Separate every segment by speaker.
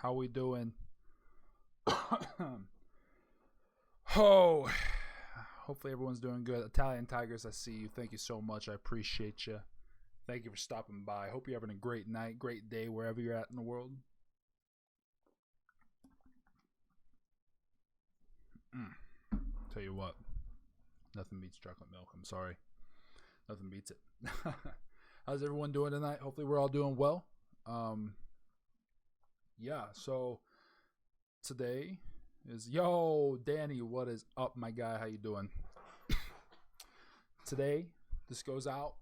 Speaker 1: How we doing? Oh, hopefully everyone's doing good. Italian Tigers, I see you. Thank you so much. I appreciate you. Thank you for stopping by. Hope you're having a great night, great day, wherever you're at in the world. Tell you what, nothing beats chocolate milk. I'm sorry. Nothing beats it. How's everyone doing tonight? Hopefully we're all doing well. Yeah, so today is, yo, Danny, what is up, my guy? How you doing? Today, this goes out.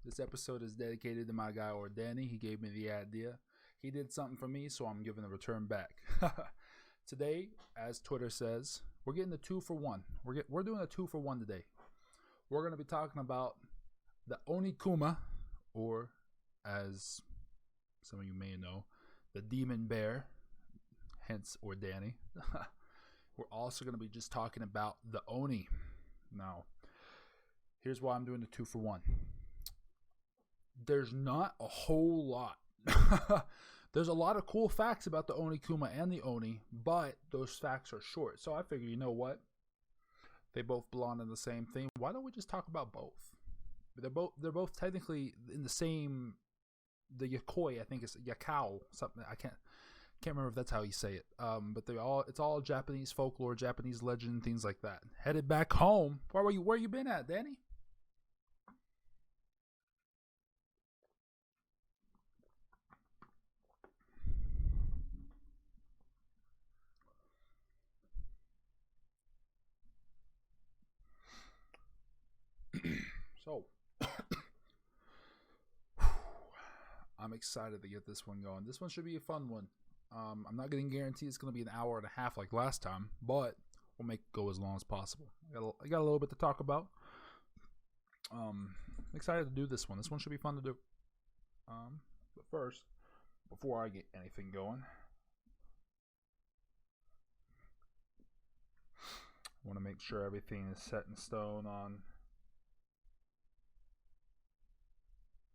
Speaker 1: This episode is dedicated to my guy, or Danny. He gave me the idea. He did something for me, so I'm giving a return back. Today, as Twitter says, we're getting the 2-for-1. We're doing a 2-for-1 today. We're going to be talking about the Onikuma, or as some of you may know, the demon bear, hence or Danny. We're also going to be just talking about the Oni. Now, here's why I'm doing the 2-for-1. There's not a whole lot. There's a lot of cool facts about the Onikuma and the Oni, but those facts are short. So I figured, you know what? They both belong in the same thing. Why don't we just talk about both? They're both technically in the same. The Yakoi, I think it's Yakao, something. I can't remember if that's how you say it. But it's all Japanese folklore, Japanese legend, things like that. Headed back home. Where you been at, Danny? So, I'm excited to get this one going. This one should be a fun one. I'm not going to guarantee it's going to be an hour and a half like last time, but we'll make it go as long as possible. I got a little bit to talk about. I'm excited to do this one. This one should be fun to do. But first, before I get anything going, I want to make sure everything is set in stone on.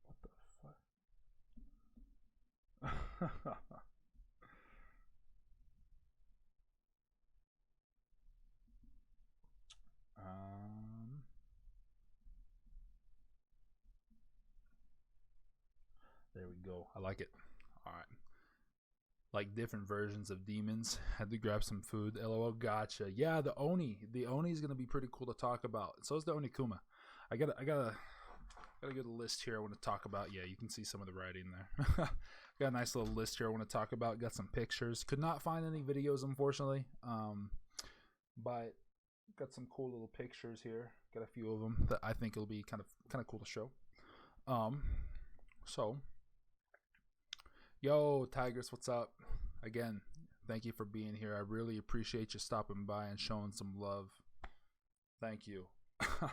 Speaker 1: What the fuck? There we go. I like it. All right. Like different versions of demons. Had to grab some food. LOL. Gotcha. Yeah, the Oni. The Oni is gonna be pretty cool to talk about. So is the Onikuma. I got a good list here I want to talk about. Yeah, you can see some of the writing there. Got a nice little list here I want to talk about. Got some pictures. Could not find any videos, unfortunately. But got some cool little pictures here. Got a few of them that I think it'll be kind of cool to show. So, yo, Tigers, what's up? Again, thank you for being here. I really appreciate you stopping by and showing some love. Thank you.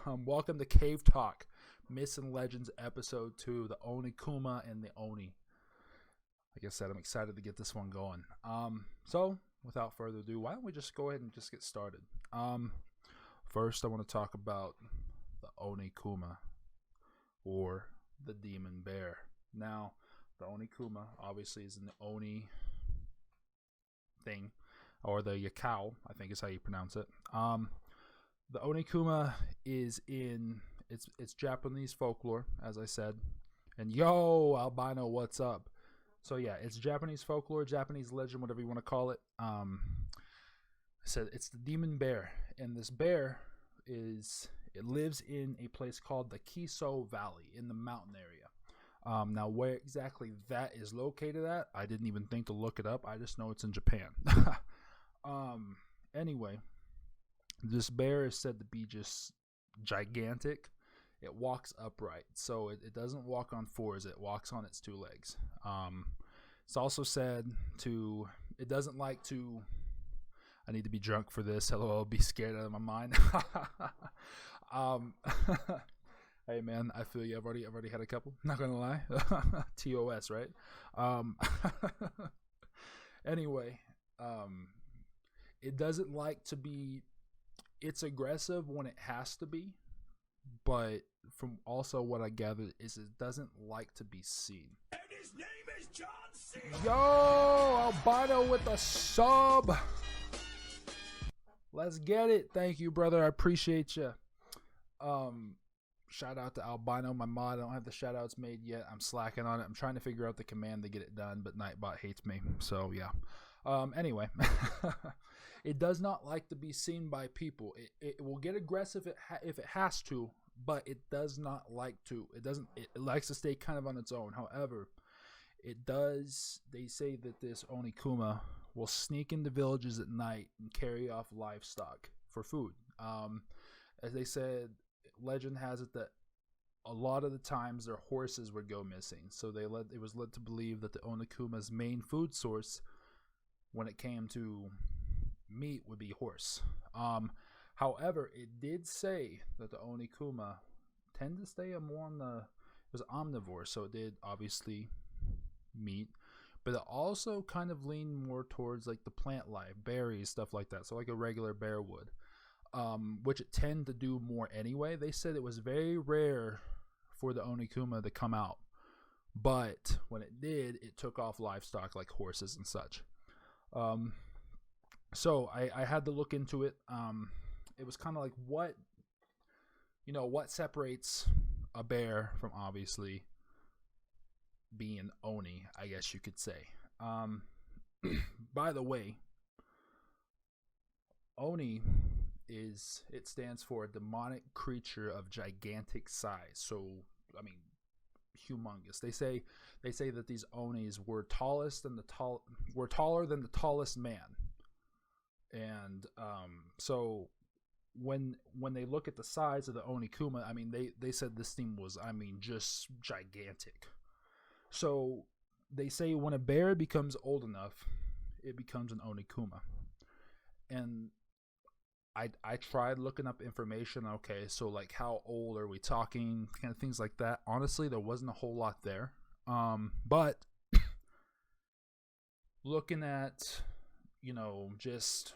Speaker 1: Welcome to Cave Talk, Myths and Legends, Episode 2, the Onikuma and the Oni. Like I said, I'm excited to get this one going. So, without further ado, why don't we just go ahead and just get started? First, I want to talk about the Onikuma, or the demon bear. Now, the Onikuma obviously is an Oni thing, or the Yakao, I think is how you pronounce it. The Onikuma is in it's Japanese folklore, as I said. And yo, albino, what's up? So yeah, it's Japanese folklore, Japanese legend, whatever you want to call it. I said it's the demon bear, and this bear it lives in a place called the Kiso Valley in the mountain area. Now, where exactly that is located at, I didn't even think to look it up. I just know it's in Japan. Anyway, this bear is said to be just gigantic. It walks upright, so it doesn't walk on fours. It walks on its two legs. It's also said it doesn't like to. I need to be drunk for this. LOL, be scared out of my mind. Hey man, I feel you. I've already had a couple. Not gonna lie. TOS, right? Anyway, it doesn't like to be. It's aggressive when it has to be, but from also what I gathered is it doesn't like to be seen.
Speaker 2: And his name is John C.
Speaker 1: Yo, Albino with a sub. Let's get it. Thank you, brother. I appreciate you. Shout out to Albino, my mod. I don't have the shout outs made yet. I'm slacking on it. I'm trying to figure out the command to get it done, but Nightbot hates me. So, yeah. Anyway. It does not like to be seen by people. It will get aggressive if it has to, but it does not like to. It likes to stay kind of on its own. However, it does. They say that this Onikuma will sneak into villages at night and carry off livestock for food. As they said, legend has it that a lot of the times their horses would go missing. So it was led to believe that the Onikuma's main food source, when it came to meat, would be horse. However, it did say that the Onikuma tend to stay more on it was omnivore, so it did obviously meat, but it also kind of leaned more towards like the plant life, berries, stuff like that, so like a regular bear would, which it tend to do more anyway. They said it was very rare for the Onikuma to come out, but when it did, it took off livestock like horses and such. So I had to look into it. It was kind of like what separates a bear from obviously being Oni, I guess you could say. By the way, Oni stands for a demonic creature of gigantic size. So, I mean, humongous. They say that these Onis were taller than the tallest man. And so when they look at the size of the Onikuma, I mean, they said this thing was, I mean, just gigantic. So they say when a bear becomes old enough, it becomes an Onikuma. And I tried looking up information. Okay, so like how old are we talking, kind of things like that. Honestly, there wasn't a whole lot there. But looking at, just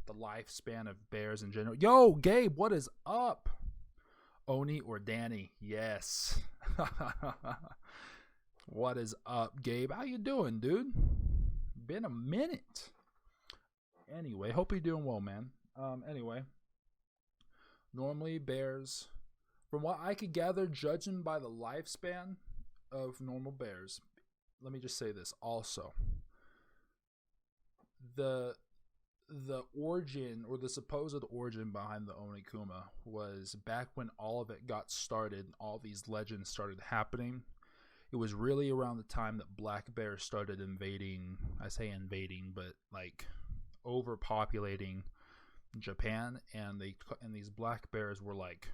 Speaker 1: the lifespan of bears in general. Yo, Gabe, what is up? Oni or Danny? Yes. What is up, Gabe? How you doing, dude? Been a minute. Anyway, hope you're doing well, man. Anyway, normally bears, from what I could gather, judging by the lifespan of normal bears, let me just say this also. The origin, or the supposed origin behind the Onikuma, was back when all of it got started, all these legends started happening. It was really around the time that black bears started invading, I say invading, but like overpopulating Japan, and these black bears were like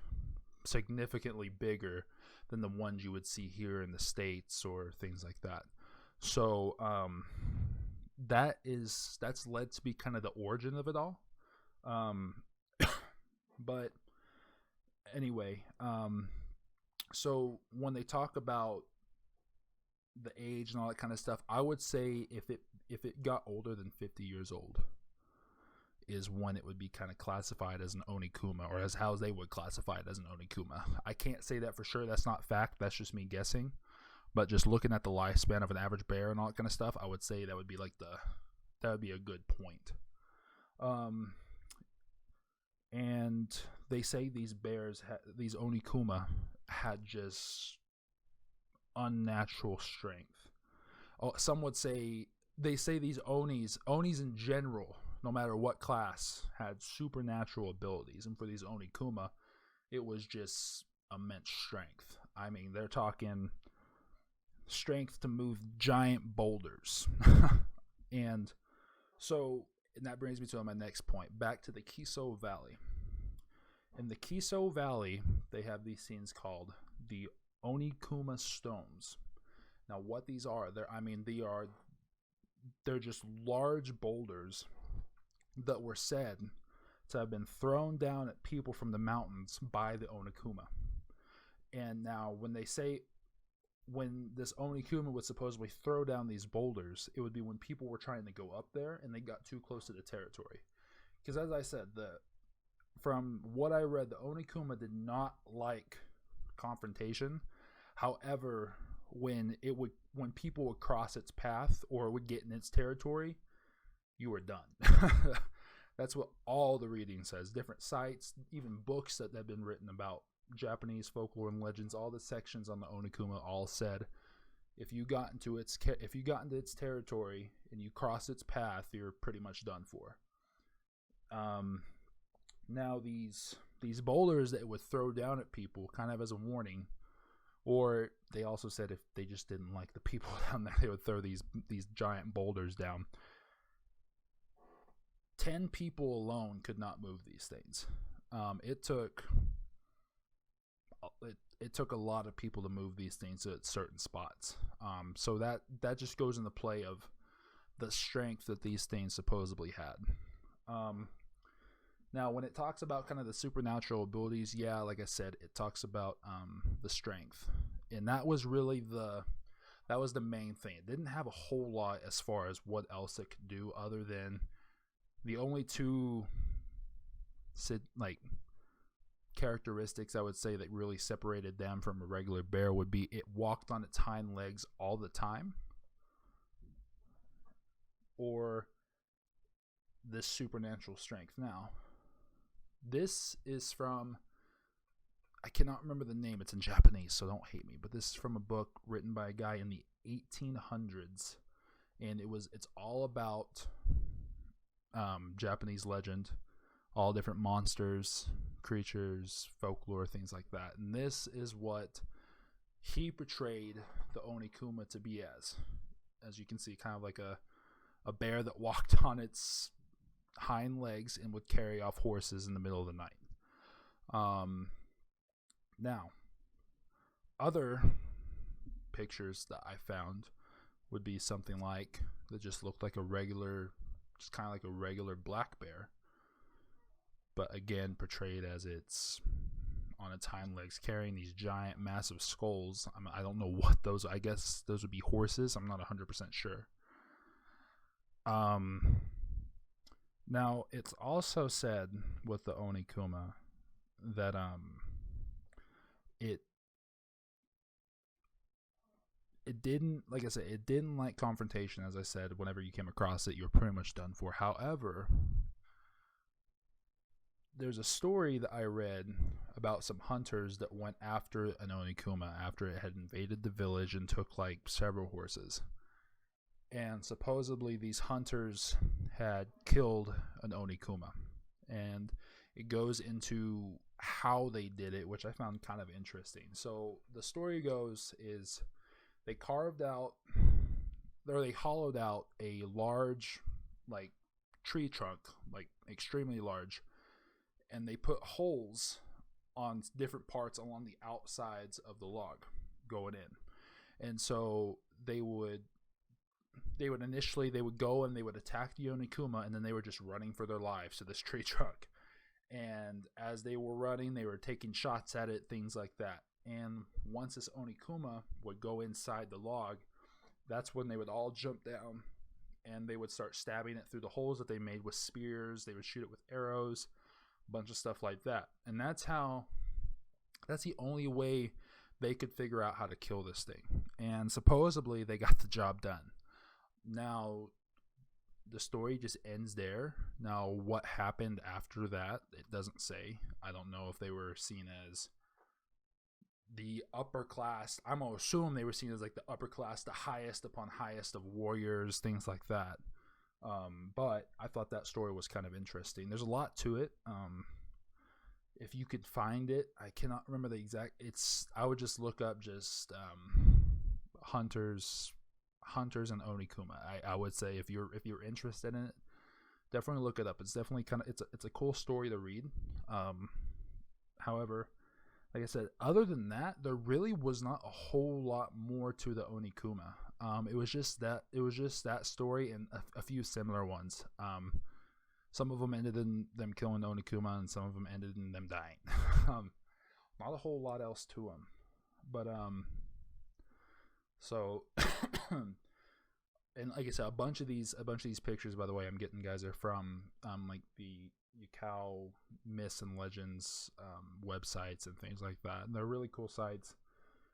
Speaker 1: significantly bigger than the ones you would see here in the States or things like that. So that's led to be kind of the origin of it all. But anyway, so when they talk about the age and all that kind of stuff, I would say if it got older than 50 years old is when it would be kind of classified as an Onikuma, or as how they would classify it as an Onikuma. I can't say that for sure. That's not fact. That's just me guessing. But just looking at the lifespan of an average bear and all that kind of stuff, I would say that would be that would be a good point. And they say these bears, these Onikuma, had just unnatural strength. Some would say, they say these Onis in general, no matter what class, had supernatural abilities. And for these Onikuma, it was just immense strength. I mean, they're talking strength to move giant boulders. And that brings me to my next point, back to the Kiso Valley. In the Kiso Valley, they have these scenes called the Onikuma Stones. Now, what these are, they're just large boulders that were said to have been thrown down at people from the mountains by the Onikuma. And now, when this Onikuma would supposedly throw down these boulders, it would be when people were trying to go up there and they got too close to the territory. Because as I said, from what I read, the Onikuma did not like confrontation. However, when people would cross its path or would get in its territory, you were done. That's what all the reading says. Different sites, even books that have been written about Japanese folklore and legends, all the sections on the Onikuma all said, if you got into its territory and you cross its path, you're pretty much done for. Now these boulders that it would throw down at people, kind of as a warning, or they also said if they just didn't like the people down there, they would throw these giant boulders down. 10 people alone could not move these things. It took a lot of people to move these things at certain spots. So that just goes in the play of the strength that these things supposedly had. Now, when it talks about kind of the supernatural abilities, yeah, like I said, it talks about the strength, and that was really the main thing. It didn't have a whole lot as far as what else it could do, other than the only two characteristics I would say that really separated them from a regular bear would be it walked on its hind legs all the time, or this supernatural strength. Now, this is from, I cannot remember the name, it's in Japanese, so don't hate me, but this is from a book written by a guy in the 1800s, and it's all about Japanese legend, all different monsters, creatures, folklore, things like that. And this is what he portrayed the Onikuma to be as you can see, kind of like a bear that walked on its hind legs and would carry off horses in the middle of the night. Now, other pictures that I found would be something like that just looked like just kind of like a regular black bear, but again portrayed as it's on its hind legs carrying these giant massive skulls. I don't know what those, I guess those would be horses. I'm not 100% sure. Now, it's also said with the Onikuma that it didn't, like I said, it didn't like confrontation. As I said, whenever you came across it, you were pretty much done for. However, there's a story that I read about some hunters that went after an Onikuma after it had invaded the village and took like several horses. And supposedly these hunters had killed an Onikuma. And it goes into how they did it, which I found kind of interesting. So the story goes is they hollowed out a large, like, tree trunk, like extremely large, and they put holes on different parts along the outsides of the log going in. And so they would initially go and they would attack the Onikuma, and then they were just running for their lives to this tree trunk. And as they were running, they were taking shots at it, things like that. And once this Onikuma would go inside the log, that's when they would all jump down and they would start stabbing it through the holes that they made with spears. They would shoot it with arrows, a bunch of stuff like that. And that's the only way they could figure out how to kill this thing. And supposedly they got the job done. Now, the story just ends there. Now, what happened after that, it doesn't say. I don't know if they were seen as the upper class. I'm going to assume they were seen as like the upper class, the highest upon highest of warriors, things like that. But I thought that story was kind of interesting. There's a lot to it. If you could find it, I cannot remember the exact. I would just look up just hunters and Onikuma. I would say if you're interested in it, definitely look it up. It's definitely it's a cool story to read. However, like I said, other than that, there really was not a whole lot more to the Onikuma. It was just that story and a few similar ones. Some of them ended in them killing the Onikuma, and some of them ended in them dying. Not a whole lot else to them, but so. And like I said, a bunch of these pictures, by the way, I'm getting, guys, are from like the Yukao Myths and Legends websites and things like that. And they're really cool sites.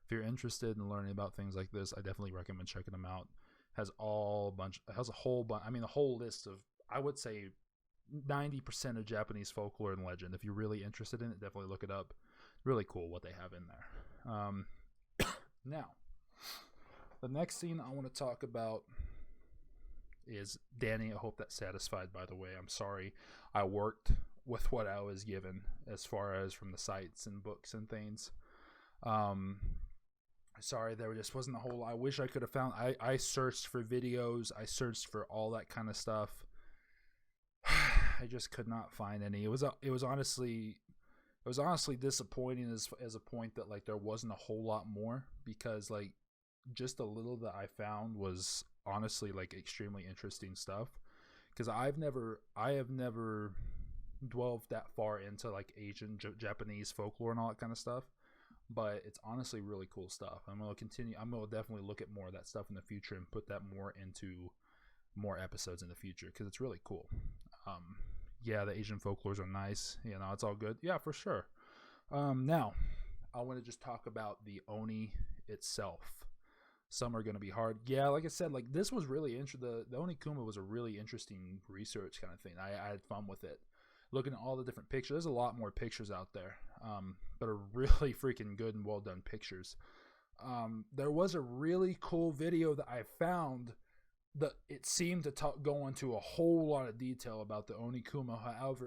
Speaker 1: If you're interested in learning about things like this, I definitely recommend checking them out. Has a whole bunch. I mean, a whole list of, I would say, 90% of Japanese folklore and legend. If you're really interested in it, definitely look it up. Really cool what they have in there. Now, the next scene I want to talk about is Danny. I hope that's satisfied, by the way. I'm sorry I worked with what I was given as far as from the sites and books and things. Sorry, there just wasn't a whole lot. I wish I could have found. I searched for videos. I searched for all that kind of stuff. I just could not find any. It was honestly disappointing as a point that like there wasn't a whole lot more, because like just a little that I found was honestly like extremely interesting stuff. Because I have never delved that far into like Asian Japanese folklore and all that kind of stuff. But it's honestly really cool stuff. I'm going to definitely look at more of that stuff in the future and put that more into more episodes in the future, because it's really cool. Yeah, the Asian folklores are nice. You know, it's all good. Yeah, for sure. Now, I want to just talk about the Oni itself. Some are going to be hard. Yeah, like I said, like this was really interesting. The Onikuma was a really interesting research kind of thing. I had fun with it. Looking at all the different pictures. There's a lot more pictures out there, but are really freaking good and well done pictures. There was a really cool video that I found that it seemed to go into a whole lot of detail about the Onikuma.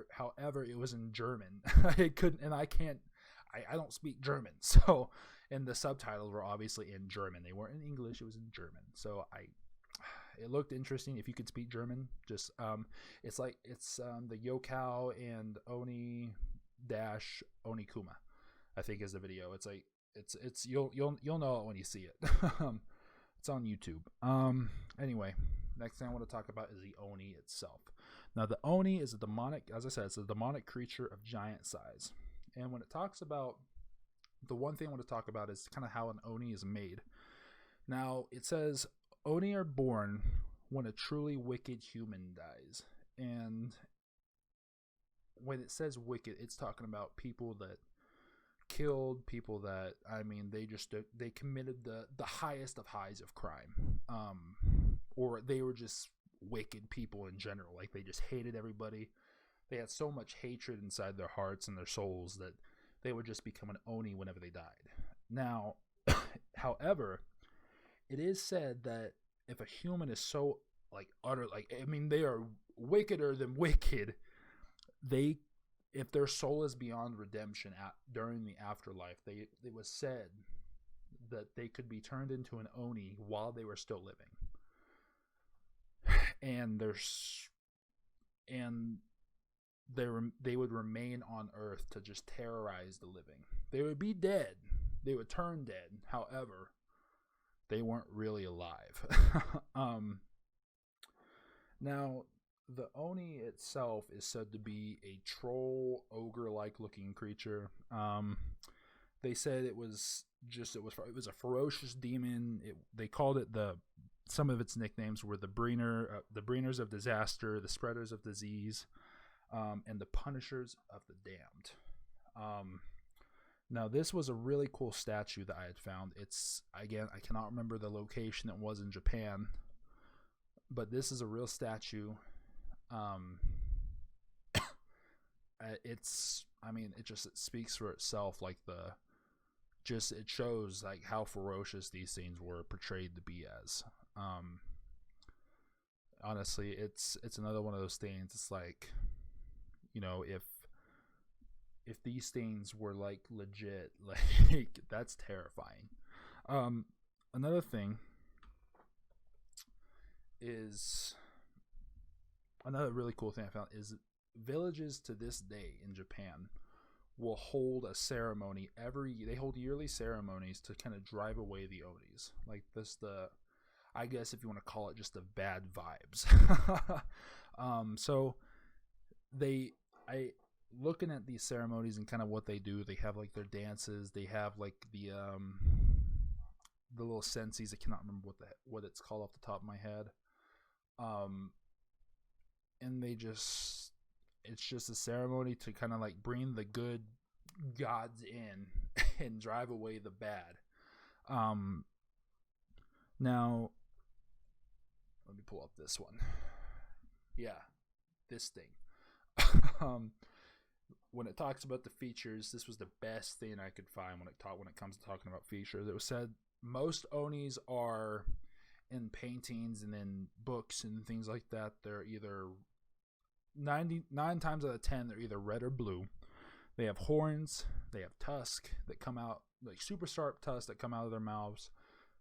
Speaker 1: However, it was in German. I don't speak German, so and the subtitles were obviously in German. They weren't in English. It was in German. So it looked interesting. If you could speak German, just it's the Yokao and Oni dash Onikuma, I think is the video. It's like it's you'll know it when you see it. It's on YouTube. Anyway, next thing I want to talk about is the Oni itself. Now the Oni is a demonic, as I said, it's a demonic creature of giant size. And when it talks about, the one thing I want to talk about is kind of how an Oni is made. Now it says Oni are born when a truly wicked human dies. And when it says wicked, it's talking about people that killed, people that, I mean, they committed the highest of highs of crime. Or they were just wicked people in general. Like they just hated everybody. They had so much hatred inside their hearts and their souls that they would just become an Oni whenever they died. Now, however, it is said that if a human is so like utter, like, I mean, they are wickeder than wicked, if their soul is beyond redemption during the afterlife, it was said that they could be turned into an Oni while they were still living. And they would remain on Earth to just terrorize the living. They would be dead. They would turn dead. However, they weren't really alive. Now, the Oni itself is said to be a troll, ogre-like looking creature. They said it was a ferocious demon. They called it some of its nicknames were the bringers of disaster, the spreaders of disease, and the punishers of the damned. Now, this was a really cool statue that I had found. I cannot remember the location it was in Japan, but this is a real statue. It speaks for itself. Like it shows like how ferocious these things were portrayed to be as. Honestly, it's another one of those things. It's like, you know, if these things were like legit, like that's terrifying. Another thing is, another really cool thing I found is villages to this day in Japan will hold a ceremony they hold yearly ceremonies to kind of drive away the Onis. Like this, I guess if you want to call it just the bad vibes. So looking at these ceremonies and kind of what they do, they have like their dances, they have like the little sensies. I cannot remember what it's called off the top of my head. And it's just a ceremony to kind of like bring the good gods in and drive away the bad. Now, let me pull up this one. Yeah, this thing. When it talks about the features, this was the best thing I could find when it comes to talking about features. It was said most Onis are in paintings and in books and things like that. They're either 99 times out of 10, they're either red or blue. They have horns. They have tusks that come out, like super sharp tusks that come out of their mouths.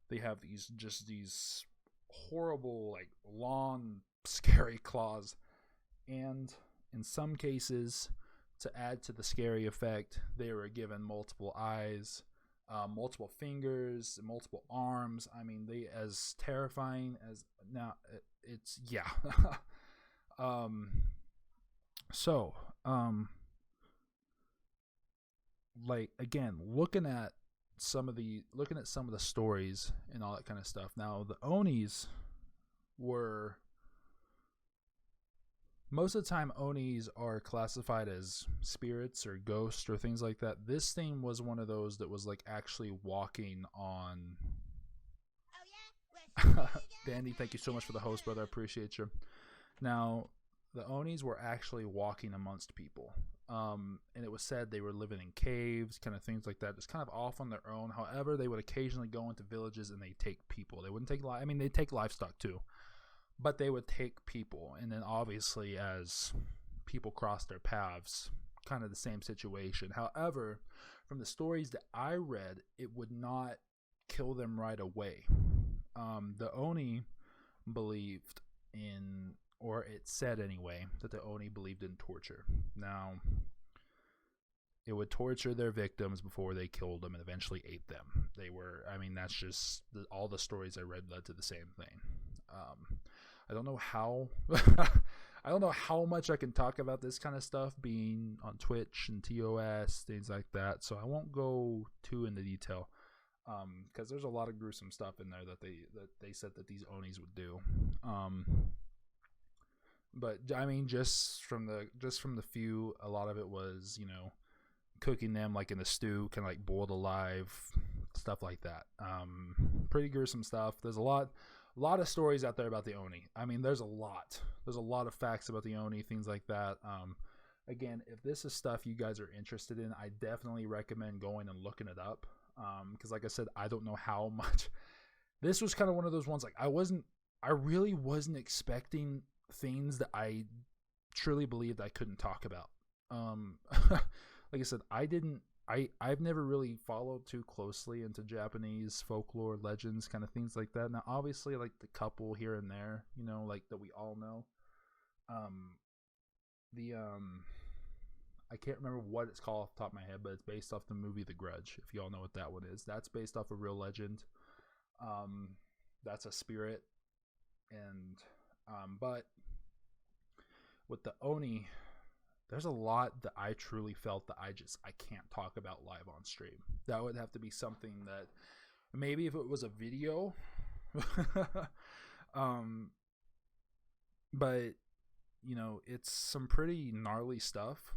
Speaker 1: They have these horrible, like long, scary claws, and in some cases, to add to the scary effect, they were given multiple eyes, multiple fingers, multiple arms. I mean, they as terrifying as now. It's yeah. So, like again, looking at some of the stories and all that kind of stuff. Now, the Onis were. Most of the time, Onis are classified as spirits or ghosts or things like that. This thing was one of those that was like actually walking on. Dandy, thank you so much for the host, brother. I appreciate you. Now, the Onis were actually walking amongst people. And it was said they were living in caves, kind of things like that, just kind of off on their own. However, they would occasionally go into villages and they take people. They wouldn't take they take livestock too. But they would take people, and then obviously as people cross their paths, kind of the same situation. However, from the stories that I read, it would not kill them right away. The Oni believed in, or it said anyway, that the Oni believed in torture. Now, it would torture their victims before they killed them and eventually ate them. That's just all the stories I read led to the same thing. I don't know how I don't know how much I can talk about this kind of stuff being on Twitch and TOS, things like that. So I won't go too into detail because there's a lot of gruesome stuff in there that they said that these Onis would do. But I mean, just from the few, a lot of it was, cooking them like in a stew, kind of like boiled alive, stuff like that. Pretty gruesome stuff. There's a lot of stories out there about the Oni. I mean, there's a lot of facts about the Oni, things like that. Again, if this is stuff you guys are interested in, I definitely recommend going and looking it up. Because like I said, I don't know how much. This was kind of one of those ones, like I really wasn't expecting things that I truly believed I couldn't talk about. Like I said, I've never really followed too closely into Japanese folklore, legends, kind of things like that. Now, obviously, like the couple here and there, like that we all know. I can't remember what it's called off the top of my head, but it's based off the movie The Grudge. If you all know what that one is, that's based off a real legend. That's a spirit, and but with the Oni, there's a lot that I truly felt that I can't talk about live on stream. That would have to be something that maybe if it was a video, but it's some pretty gnarly stuff.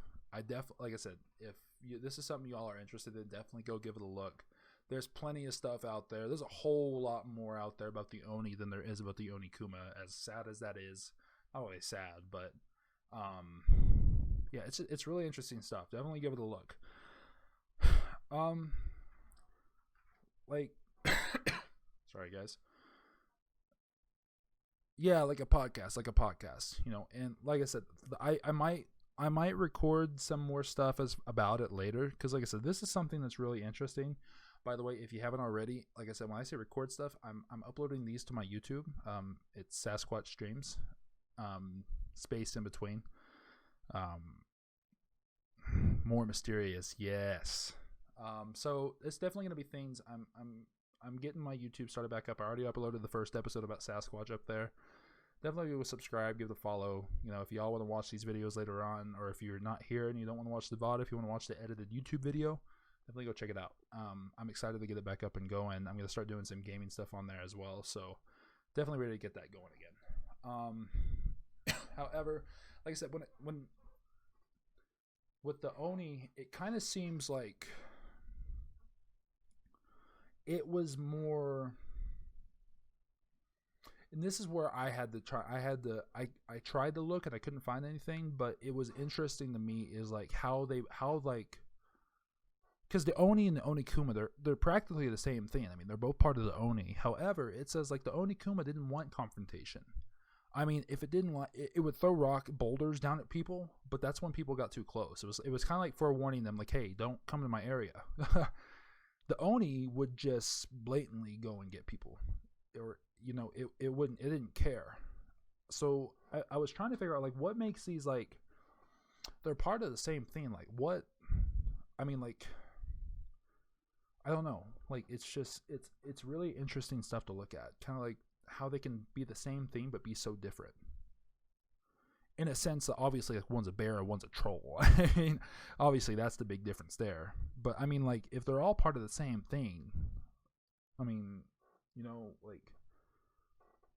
Speaker 1: Like I said, if this is something y'all are interested in, definitely go give it a look. There's plenty of stuff out there. There's a whole lot more out there about the Oni than there is about the Onikuma, as sad as that is. Not always sad, but yeah, it's really interesting stuff. Definitely give it a look. Like sorry guys. Yeah, like a podcast, and like I said, I might record some more stuff about it later, because like I said, this is something that's really interesting. By the way, if you haven't already, like I said, when I say record stuff, I'm uploading these to my YouTube. It's Sasquatch Streams, spaced in between. More mysterious, yes. So it's definitely gonna be things. I'm getting my YouTube started back up. I already uploaded the first episode about Sasquatch up there. Definitely give a subscribe, give it a follow. If y'all want to watch these videos later on, or if you're not here and you don't want to watch the VOD, if you want to watch the edited YouTube video, definitely go check it out. I'm excited to get it back up and going. I'm going to start doing some gaming stuff on there as well, so definitely ready to get that going again. However, like I said, when with the Oni, it kind of seems like it was more, and this is where I had to try. I tried to look and I couldn't find anything, but it was interesting to me is like how like, because the Oni and the Onikuma, they're practically the same thing. I mean, they're both part of the Oni. However, it says like the Onikuma didn't want confrontation. I mean, if it didn't want, it would throw rock boulders down at people, but that's when people got too close. It was kind of like forewarning them, like, hey, don't come to my area. The Oni would just blatantly go and get people, or it didn't care. So I was trying to figure out like what makes these like they're part of the same thing. Like what? I mean, like I don't know. Like it's really interesting stuff to look at. Kind of like how they can be the same thing but be so different. In a sense that obviously like one's a bear and one's a troll. I mean, obviously that's the big difference there. But I mean, like if they're all part of the same thing, I mean, like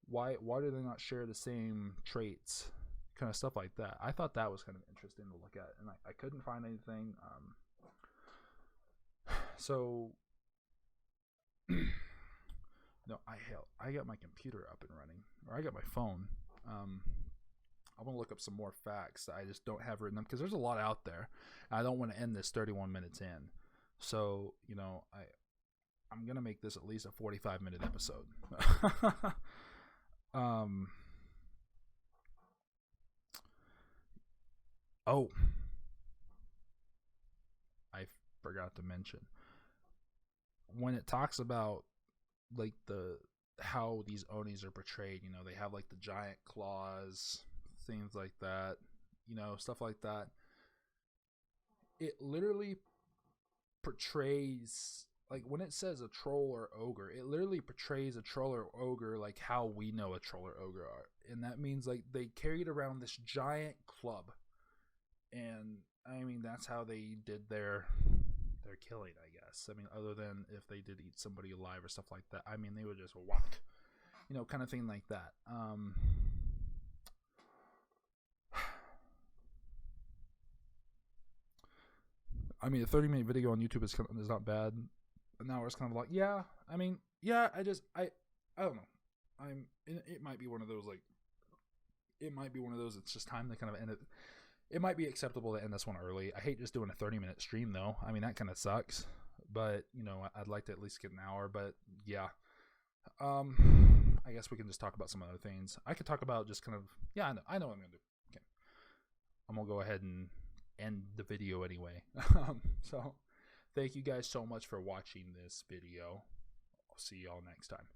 Speaker 1: why do they not share the same traits? Kind of stuff like that. I thought that was kind of interesting to look at, and I couldn't find anything. So no, I got my computer up and running, or I got my phone. I want to look up some more facts that I just don't have written them because there's a lot out there. I don't want to end this 31 minutes in, so I'm gonna make this at least a 45-minute episode. Oh, I forgot to mention when it talks about like how these Onis are portrayed. They have like the giant claws, things like that, stuff like that. It literally portrays, like when it says a troll or ogre, it literally portrays a troll or ogre like how we know a troll or ogre are. And that means like they carried around this giant club. And I mean, that's how they did their killing, I guess. I mean, other than if they did eat somebody alive or stuff like that. I mean, they would just whack, kind of thing like that. I mean, a 30-minute video on YouTube is not bad. But now it's kind of like, yeah. I mean, yeah. I don't know. It might be one of those like. It might be one of those. It's just time to kind of end it. It might be acceptable to end this one early. I hate just doing a 30-minute stream though. I mean, that kind of sucks. But I'd like to at least get an hour. But yeah. I guess we can just talk about some other things. I could talk about just kind of. Yeah, I know what I'm gonna do. Okay. I'm gonna go ahead and end the video anyway. So thank you guys so much for watching this video. I'll see y'all next time.